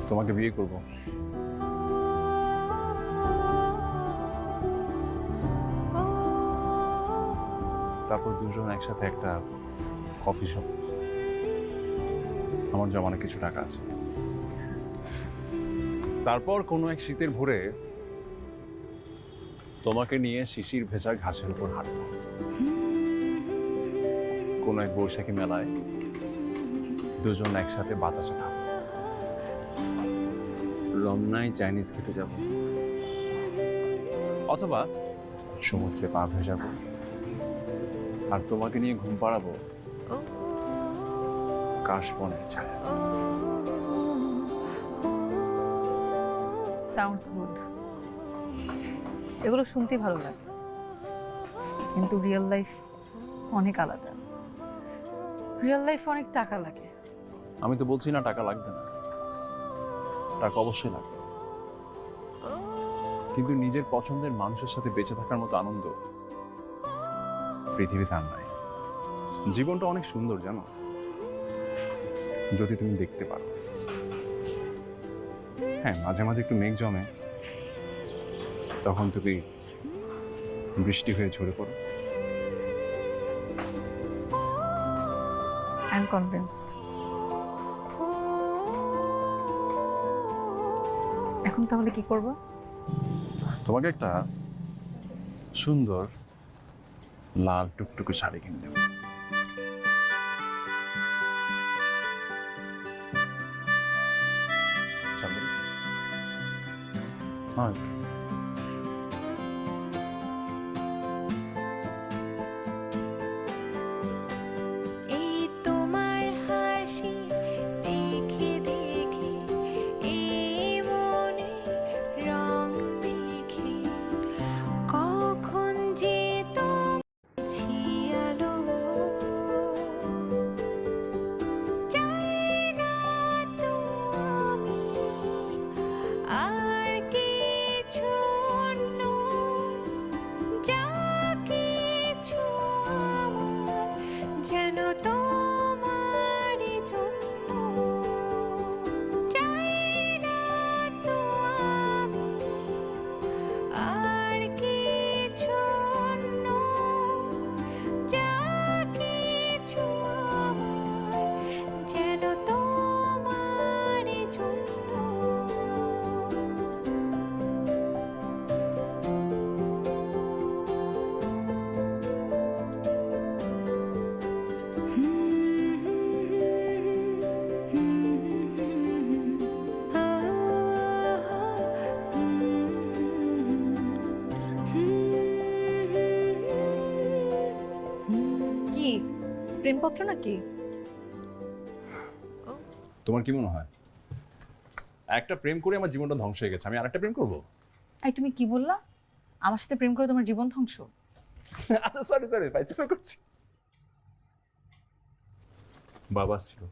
তোমাকে বিয়ে করব। তারপর দুজন একসাথে একটা কফি শপ। আমার জমানো কিছু টাকা আছে। তারপর কোনো এক শীতের ভোরে তোমাকে নিয়ে শিশির ভেজা ঘাসের উপর হাঁটব। কোনো এক বৈশাখী মেলায় দুজন একসাথে বাতাসে খাবো। রমনায় চাইনিজ খেতে যাব, অথবা সমুদ্রে পা ভেজাবো আর তোমাকে নিয়ে ঘুম পাড়াবো কাশবনের ছায়া। Sounds good. এগুলো শুনতে ভালো লাগে, কিন্তু রিয়েল লাইফ অনেক আলাদা। রিয়েল লাইফ অনেক টাকা লাগে। আমি তো বলছি না টাকা লাগবে না, টাকা অবশ্যই লাগবে, কিন্তু নিজের পছন্দের মানুষের সাথে বেঁচে থাকার মতো আনন্দ পৃথিবীতে আর নাই। জীবনটা অনেক সুন্দর জানো, যদি তুমি দেখতে পারো। হ্যাঁ, মাঝে মাঝে একটু মেঘ জমে, তখন তুমি বৃষ্টি হয়ে ঝরে পড়ো। I am convinced. এখন তাহলে কি করবো? তোমাকে একটা সুন্দর লাল টুকটুকে শাড়ি কিনে দেবো। চাঁদনি? হ্যাঁ। এই তোমার হাসি দেখে দেখে, এই মনে রং দেখে, কখন যে তোমার আলো, চাই না তো আমি আর কিছু অন্য, যা কিছু আমার যেন তোমারই জন্য, চাই না তো আমি আর কিছু অন্য, যা কিছু আমার যেন তোমারই জন্য। কি প্রেমপত্র নাকি? তোমার কি মনে হয় একটা প্রেম করে আমার জীবনটা ধ্বংস হয়ে গেছে, আমি আরেকটা প্রেম করবো? এই তুমি কি বললা? আমার সাথে প্রেম করে তোমার জীবন ধ্বংস? আচ্ছা সরি সরি, ফাইজলামি করছি। বাবা ছিল।